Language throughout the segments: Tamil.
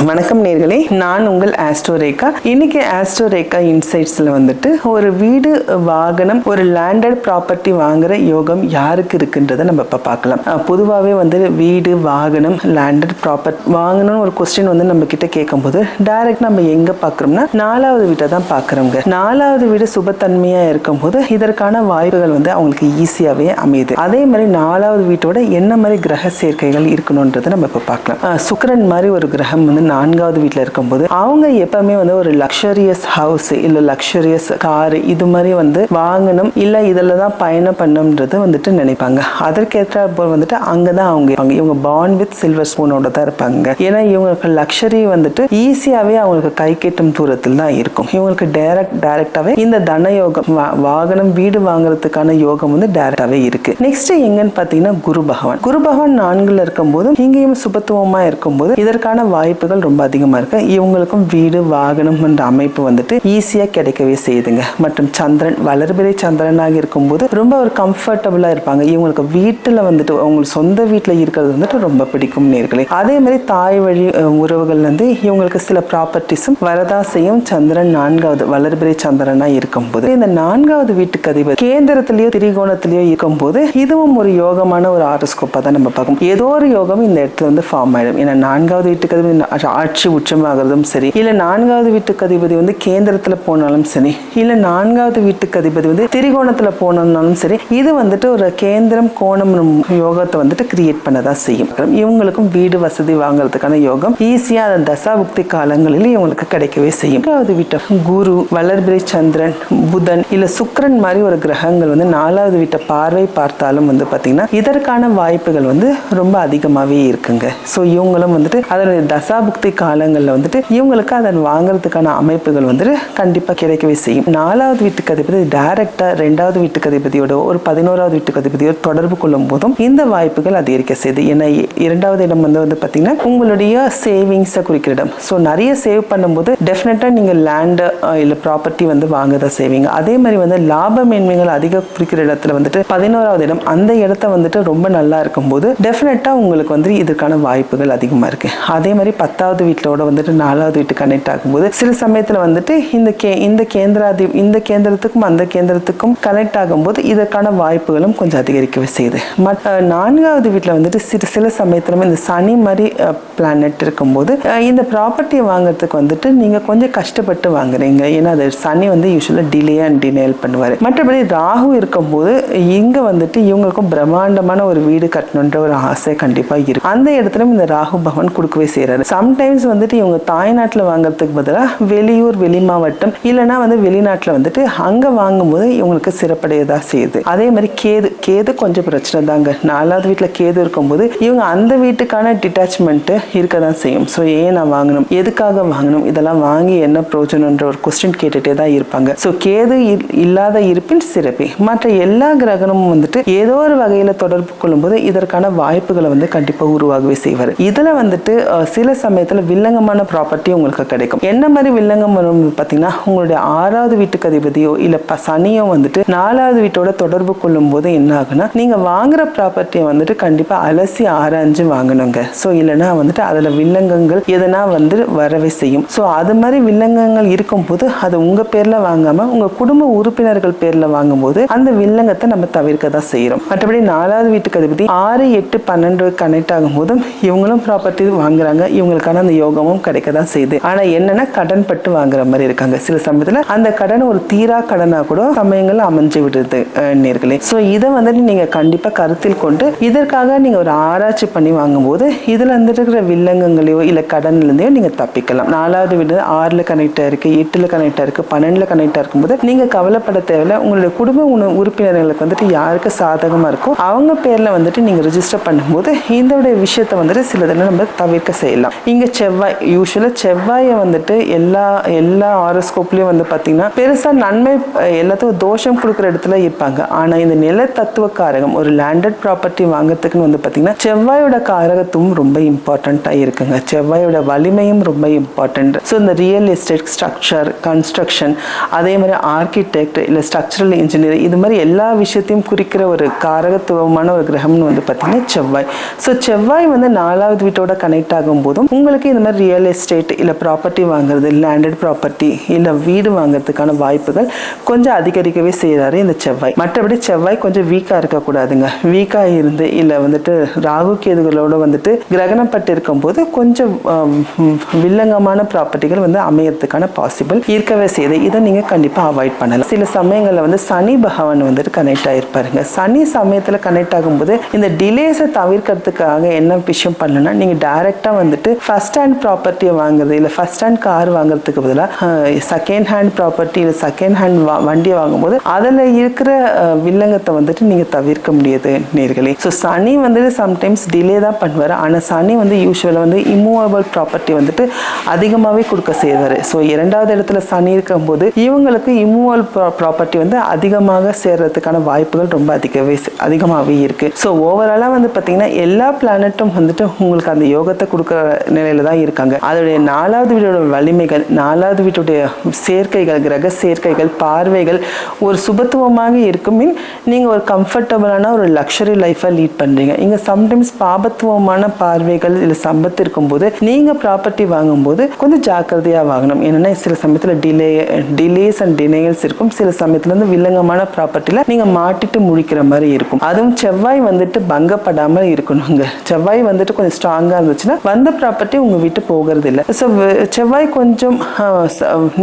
வணக்கம் நேர்களே, நான் உங்கள் ஆஸ்ட்ரோ ரேகா. இன்னைக்கு ஆஸ்ட்ரோ ரேகா இன்சைட்ஸ்ல வந்துட்டு ஒரு வீடு, வாகனம், ஒரு லேண்டட் ப்ராப்பர்ட்டி வாங்குற யோகம் யாருக்கு இருக்குன்றதை நம்ம இப்ப பார்க்கலாம். பொதுவாகவே வந்து வீடு, வாகனம், லேண்டட் ப்ராப்பர்ட்டி வாங்கணும்னு ஒரு கொஸ்டின் வந்து நம்ம கிட்ட கேட்கும் போது டைரக்ட் நம்ம எங்க பாக்குறோம்னா 4வது வீட்டை தான் பாக்குறோங்க. 4வது வீடு சுபத்தன்மையா இருக்கும் போது இதற்கான வாய்ப்புகள் வந்து அவங்களுக்கு ஈஸியாவே அமையுது. அதே மாதிரி 4வது வீட்டோட என்ன மாதிரி கிரக சேர்க்கைகள் இருக்கணும்ன்றதை நம்ம இப்ப பார்க்கலாம். சுக்கிரன் மாதிரி ஒரு கிரகம் வந்து 4வது வீட்டில் இருக்கும்போது அவங்க எப்பவுமே வந்து ஒரு லக்ஸரியஸ் ஹவுஸ் இல்ல லக்ஸரியஸ் கார் இது மாதிரி வந்து வாங்கணும், இல்ல இதுல தான் பயணம் பண்ணணும்ன்றது வந்துட்டு நினைப்பாங்க. அதற்கேற்ற போல் வந்துட்டு அங்கதான் அவங்க இருப்பாங்க. இவங்க பார்ன் வித் சில்வர் ஸ்பூனோட தான் இருப்பாங்க. ஏன்னா இவங்களுக்கு லக்ஸரி வந்துட்டு ஈஸியாவே அவங்களுக்கு கை கெட்டும் தூரத்தில் தான் இருக்கும். இவங்களுக்கு டைரக்டாவே இந்த தன யோகம், வாகனம், வீடு வாங்குறதுக்கான யோகம் வந்து டைரக்டாவே இருக்கு. நெக்ஸ்ட் எங்கன்னு பாத்தீங்கன்னா குரு பகவான் 4ல் இருக்கும் போது இங்கேயும் சுபத்துவமா இருக்கும்போது இதற்கான வாய்ப்புகள் ரொம்ப அதிகமா இருக்கு. இவங்களுக்கும் வீடு, வாகனம் என்ற அமைப்பு வந்துட்டு ஈஸியா கிடைக்கவே செய்யுதுங்க. மற்றும் சந்திரன் வளர்பிறை சந்திரனாக இருக்கும்போது ரொம்ப ஒரு கம்ஃபர்டபுளா இருப்பாங்க. இவங்களுக்கு வீட்டுல வந்துட்டு அவங்களுக்கு சொந்த வீட்டுல இருக்கிறது வந்துட்டு ரொம்ப பிடிக்கும் நேர்களே. அதே மாதிரி தாய் வழி உறவுகள் வந்து இவங்களுக்கு சில ப்ராப்பர்ட்டிஸும் வரதா செய்யும். சந்திரன் 4வது வளர்பிறை சந்திரனா இருக்கும்போது இந்த 4வது வீட்டுக்கு அதிபதி கேந்திரத்திலேயோ திரிகோணத்திலேயோ இருக்கும்போது இதுவும் ஒரு யோகமான ஒரு ஆரோஸ்கோப்பா தான் நம்ம பார்க்கும். ஏதோ ஒரு யோகம் இந்த இடத்துல வந்து ஃபார்ம் ஆயிடும். ஏன்னா 4வது வீட்டுக்கு அதிபதி ஆட்சி உச்சமாகிறதும் சரி, இல்ல 4வது வீட்டுக்கு அதிபதி வந்து கேந்திரத்துல போனாலும் சரி, இல்ல 4வது வீட்டுக்கு அதிபதி வந்து திரிகோணத்துல போனாலும் சரி, இது வந்துட்டு ஒரு கேந்திரம் கோணம் யோகத்தை வந்துட்டு கிரியேட் பண்ணதா செய்யும். இவங்களுக்கும் வீடு வசதி வாங்குறதுக்கான யோகம் ஈஸியா அந்த தசாபுக்தி காலங்களில் இவங்களுக்கு கிடைக்கவே செய்யும். 4வது வீட்டை குரு, வளர்பிறை சந்திரன், புதன் இல்ல சுக்கிரன் மாதிரி ஒரு கிரகங்கள் வந்து 4வது வீட்டை பார்வை பார்த்தாலும் வந்து பாத்தீங்கன்னா இதற்கான வாய்ப்புகள் வந்து ரொம்ப அதிகமாவே இருக்குங்க. சோ இவங்களும் வந்துட்டு அதனுடைய தசாபுக்தி காலங்கள்ல வந்துட்டு இவங்களுக்கு அதை வாங்குறதுக்கான அமைப்புகள் வந்துட்டு கண்டிப்பா கிடைக்கவே செய்யும். 4வது வீட்டுக்கு அதிபதி டைரக்டா 2வது வீட்டுக்கு அதிபதியோட ஒரு 11வது வீட்டுக்கு அதிபதியோட தொடர்பு கொள்ளும் போதும் இந்த வாய்ப்புகள் அதிகரிக்க செய்யுது. ஏன்னா 2வது இடம் வந்து பாத்தீங்கன்னா உங்களுடைய சேவிங்ஸை குறிக்கிற இடம். ஸோ நிறைய சேவ் பண்ணும்போது டெஃபினட்டா நீங்க லேண்ட் இல்ல ப்ராப்பர்ட்டி வந்து வாங்கதான் செய்வீங்க. அதே மாதிரி வந்து லாப மேன்மைகள் அதிக குறிக்கிற இடத்துல வந்துட்டு 11வது இடம், அந்த இடத்த வந்துட்டு ரொம்ப நல்லா இருக்கும் போது டெஃபினட்டா உங்களுக்கு வந்து இதுக்கான வாய்ப்புகள் அதிகமா இருக்கு. அதே மாதிரி 10வது வீட்டோட வந்துட்டு 4வது வீட்டு கனெக்ட் ஆகும்போது சில சமயத்துல வந்துட்டு இந்த கேந்திரத்துக்கும் அந்த கேந்திரத்துக்கும் கனெக்ட் ஆகும்போது இதற்கான வாய்ப்புகளும் கொஞ்சம் அதிகரிக்கவே செய்யுது. 4வது வீட்டுல வந்துட்டு சில சமயத்துல இந்த சனி மாதிரி பிளானட் இருக்கும்போது இந்த ப்ராப்பர்ட்டியை வாங்குறதுக்கு வந்துட்டு நீங்க கொஞ்சம் கஷ்டப்பட்டு வாங்குறீங்க. ஏன்னா அது சனி வந்து யூஸ்வலா டிலே அண்ட் டினேல் பண்ணுவாரு. மற்றபடி ராகு இருக்கும்போது இங்க வந்துட்டு இவங்களுக்கும் பிரம்மாண்டமான ஒரு வீடு கட்டணுன்ற ஒரு ஆசை கண்டிப்பா இருக்கு. அந்த இடத்துல இந்த ராகு பகவான் கொடுக்கவே செய்யறாரு. சம்டைம்ஸ் வந்துட்டு இவங்க தாய்நாட்டுல வாங்குறதுக்கு பதிலாக வெளியூர், வெளி மாவட்டம் இல்லைன்னா வந்து வெளிநாட்டுல வந்துட்டு அங்க வாங்கும்போது இவங்களுக்கு சிறப்படையதா செய்யுது. அதே மாதிரி கேது கொஞ்சம் பிரச்சனை தாங்க. 4வது வீட்டுல கேது இருக்கும்போது இவங்க அந்த வீட்டுக்கான டிட்டாச்மெண்ட் இருக்கதான் செய்யும். ஸோ ஏன் நான் வாங்கணும், எதுக்காக வாங்கணும், இதெல்லாம் வாங்கி என்ன பிரயோஜனம்ன்ற ஒரு கொஸ்டின் கேட்டுட்டே தான் இருப்பாங்க. ஸோ கேது இல்லாத இருப்பின் சிறப்பே. மற்ற எல்லா கிரகமும் வந்துட்டு ஏதோ ஒரு வகையில தொடர்பு கொள்ளும்போது இதற்கான வாய்ப்புகளை வந்து கண்டிப்பா உருவாகவே செய்வார். இதுல வந்துட்டு சில சமயத்துல வில்லங்கமான ப்ராப்பர்ட்டி உங்களுக்கு கிடைக்கும். என்ன மாதிரி வில்லங்கம் வரும் பார்த்தீங்கன்னா உங்களுடைய 6வது வீட்டுக்கு அதிபதியோ இல்ல சனியோ வந்துட்டு 4வது வீட்டோட தொடர்பு கொள்ளும் போது என்ன ஆகுனா நீங்க வாங்குற ப்ராப்பர்ட்டியை வந்துட்டு கண்டிப்பா அலசி ஆராய்ஞ்சு வாங்கணுங்க. ஸோ இல்லைன்னா வந்துட்டு அதுல வில்லங்கங்கள் எதனா வந்து வரவே செய்யும். ஸோ அது மாதிரி வில்லங்கங்கள் இருக்கும்போது அது உங்க பேர்ல வாங்காம உங்க குடும்ப உறுப்பினர்கள் பேர்ல வாங்கும்போது அந்த வில்லங்கத்தை நம்ம தவிர்க்க தான் செய்யறோம். மற்றபடி 4வது வீட்டுக்கு அதிபதி 6, 8, 12 கனெக்ட் ஆகும் போதும் இவங்களும் ப்ராப்பர்ட்டி வாங்குறாங்க. இவங்களுக்கான அந்த யோகமும் கிடைக்க தான் செய்யுது. ஆனா என்னன்னா கடன் பட்டு வாங்குற மாதிரி இருக்காங்க. சில சமயத்துல அந்த கடன் ஒரு தீரா கடனா கூட சமயங்கள்ல அமைஞ்சு விடுது நேர்களே. சோ இதை வந்துட்டு நீங்க கண்டிப்பா கருத்தில் கொண்டு இதற்காக நீங்க ஒரு ஆராய்ச்சி பண்ணி வாங்கும்போது இதுல வந்துட்டு இருக்கிற வில்லங்கங்களையோ இல்ல கடன்ல இருந்தையோ நீங்க தப்பிக்கலாம். 4வது வீடு 6ல கனெக்ட் ஆயிருக்கு, 8ல கனெக்ட் ஆயிருக்கு, 12ல கனெக்ட் இருக்கும்போது நீங்க கவலைப்பட தேவையில்ல. உங்களுடைய குடும்ப உறுப்பினர்களுக்கு வந்துட்டு யாருக்கு சாதகமா இருக்கோ அவங்க பேர்ல வந்துட்டு நீங்க ரெஜிஸ்டர் பண்ணும்போது இந்த விஷயத்த வந்துட்டு சிலதுல நம்ம தவிர்க்க செய்யலாம். இங்க செவ்வாய், யூஸ்வலாக செவ்வாயை வந்துட்டு எல்லா ஹாரோஸ்கோப்லேயும் வந்து பார்த்தீங்கன்னா பெருசாக நன்மை எல்லாத்துக்கும் தோஷம் கொடுக்குற இடத்துல இருப்பாங்க. ஆனால் இந்த நில தத்துவ காரகம் ஒரு லேண்டட் ப்ராப்பர்ட்டி வாங்குறதுக்குன்னு வந்து பார்த்தீங்கன்னா செவ்வாயோட காரகத்துவம் ரொம்ப இம்பார்ட்டண்ட்டாக இருக்குங்க. செவ்வாயோட வலிமையும் ரொம்ப இம்பார்ட்டண்ட். ஸோ இந்த ரியல் எஸ்டேட், ஸ்ட்ரக்சர், கன்ஸ்ட்ரக்ஷன், அதே மாதிரி ஆர்கிடெக்ட் இல்லை ஸ்ட்ரக்சரல் இன்ஜினியர், இது மாதிரி எல்லா விஷயத்தையும் குறிக்கிற ஒரு காரகத்துவமான ஒரு கிரகம்னு வந்து பார்த்தீங்கன்னா செவ்வாய். ஸோ செவ்வாய் வந்து 4வது வீட்டோட கனெக்ட் ஆகும் போதும் உங்களுக்கு இந்த மாதிரி ரியல் எஸ்டேட் இல்லை ப்ராப்பர்ட்டி வாங்குறது, லேண்டட் ப்ராப்பர்ட்டி இல்லை வீடு வாங்குறதுக்கான வாய்ப்புகள் கொஞ்சம் அதிகரிக்கவே செய்கிறாரு இந்த செவ்வாய். மற்றபடி செவ்வாய் கொஞ்சம் வீக்காக இருக்கக்கூடாதுங்க. வீக்காக இருந்து இல்லை வந்துட்டு ராகு கேதுகளோட வந்துட்டு கிரகணம் பட்டு இருக்கும்போது கொஞ்சம் வில்லங்கமான ப்ராப்பர்ட்டிகள் வந்து அமையறதுக்கான பாசிபிள் இருக்கவே செய்யுது. இதை நீங்கள் கண்டிப்பாக அவாய்ட் பண்ணலாம். சில சமயங்களில் வந்து சனி பகவான் வந்துட்டு கனெக்ட் ஆகிருப்பாருங்க. சனி சமயத்தில் கனெக்ட் ஆகும்போது இந்த டிலேஸை தவிர்க்கிறதுக்காக என்ன விஷயம் பண்ணலன்னா, நீங்கள் டைரெக்டாக வந்துட்டு ஃபர்ஸ்ட் ஹேண்ட் ப்ராப்பர்ட்டியை வாங்குறது இல்லை ஃபர்ஸ்ட் ஹேண்ட் கார் வாங்குறதுக்கு பதிலாக செகண்ட் ஹேண்ட் ப்ராப்பர்ட்டி இல்லை செகண்ட் ஹேண்ட் வண்டியை வாங்கும்போது அதில் இருக்கிற வில்லங்கத்தை வந்துட்டு நீங்கள் தவிர்க்க முடியாது நேர்களே. ஸோ சனி வந்துட்டு சம்டைம்ஸ் டிலே தான் பண்ணுவார். ஆனால் சனி வந்து யூஸ்வலாக வந்து இம்மூவபிள் ப்ராப்பர்ட்டி வந்துட்டு அதிகமாகவே கொடுக்க செய்வார். ஸோ 2வது இடத்துல சனி இருக்கும்போது இவங்களுக்கு இம்மூவல் ப்ராப்பர்ட்டி வந்து அதிகமாக சேர்றதுக்கான வாய்ப்புகள் ரொம்ப அதிகமாகவே இருக்குது. ஸோ ஓவராலாக வந்து பார்த்தீங்கன்னா எல்லா பிளானட்டும் வந்துட்டு உங்களுக்கு அந்த யோகத்தை கொடுக்குற நிலையில தான் இருக்காங்க. அதோடைய 4வது வீட்டோட வலிமைகள், 4வது வீட்டுடைய சேர்க்கைகள், கிரக சேர்க்கைகள், பார்வைகள் ஒரு சுபத்துவமாக இருக்கும். நீங்கள் ஒரு கம்ஃபர்டபுளான ஒரு லக்ஸரி லைஃபை லீட் பண்ணுறீங்க. இங்கே சம்டைம்ஸ் பாபத்துவமான பார்வைகள் இல்லை சம்பத்து இருக்கும்போது நீங்கள் ப்ராப்பர்ட்டி வாங்கும்போது கொஞ்சம் ஜாக்கிரதையாக வாங்கணும். என்னென்னா சில சமயத்தில் டிலேஸ் அண்ட் டினைல்ஸ் இருக்கும். சில சமயத்தில் வந்து வில்லங்கமான ப்ராப்பர்ட்டியில் நீங்கள் மாட்டிட்டு முடிக்கிற மாதிரி இருக்கும். அதுவும் செவ்வாய் வந்துட்டு பங்கப்படாமல் இருக்கணுங்க. செவ்வாய் வந்துட்டு கொஞ்சம் ஸ்ட்ராங்காக இருந்துச்சுன்னா வந்த ப்ராப்பர்ட்டி உங்கள் வீட்டு போகிறது இல்லை. ஸோ செவ்வாய் கொஞ்சம்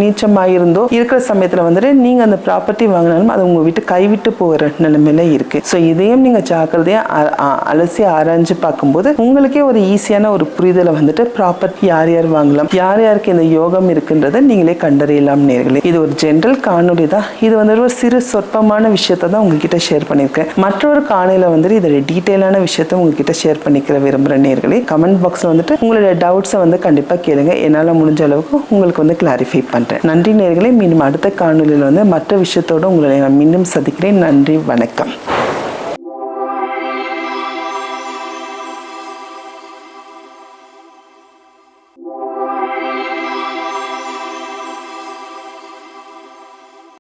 நீச்சமாக இருந்தோ இருக்கிற சமயத்தில் வந்துட்டு நீங்கள் அந்த ப்ராப்பர்ட்டி வாங்கினாலும் அது உங்கள் வீட்டு கைவிட்டு போகிற நிலைமையில இருக்கு. ஸோ இதையும் நீங்கள் ஜாக்கிரதையாக அலசி ஆராய்ஞ்சு பார்க்கும்போது உங்களுக்கே ஒரு ஈஸியான ஒரு புரிதலை வந்துட்டு ப்ராப்பர்ட்டி யார் யார் வாங்கலாம், யார் யாருக்கு இந்த யோகம் இருக்குன்றதை நீங்களே கண்டறியலாம் நேர்களே. இது ஒரு ஜென்ரல் காணொலி தான். இது வந்துட்டு ஒரு சிறு சொற்பமான விஷயத்தை தான் உங்ககிட்ட ஷேர் பண்ணியிருக்கேன். மற்றொரு காணொலியில் வந்துட்டு இதோட டீட்டெயிலான விஷயத்தை உங்ககிட்ட ஷேர் பண்ணிக்கிற விரும்புகிற நேர்களே. கமெண்ட் பாக்ஸில் வந்துட்டு உங்களுடைய டவுட்ஸை வந்து கண்டிப்பாக கேளுங்க. என்னால் முடிஞ்ச அளவுக்கு உங்களுக்கு வந்து கிளாரிஃபை பண்ணுறேன். நன்றி நேர்களே. மீண்டும் அடுத்த காணொலியில் வந்து மற்ற விஷயத்தோடு உங்களை நான் மீண்டும் சந்திக்கிறேன். நன்றி, வணக்கம்.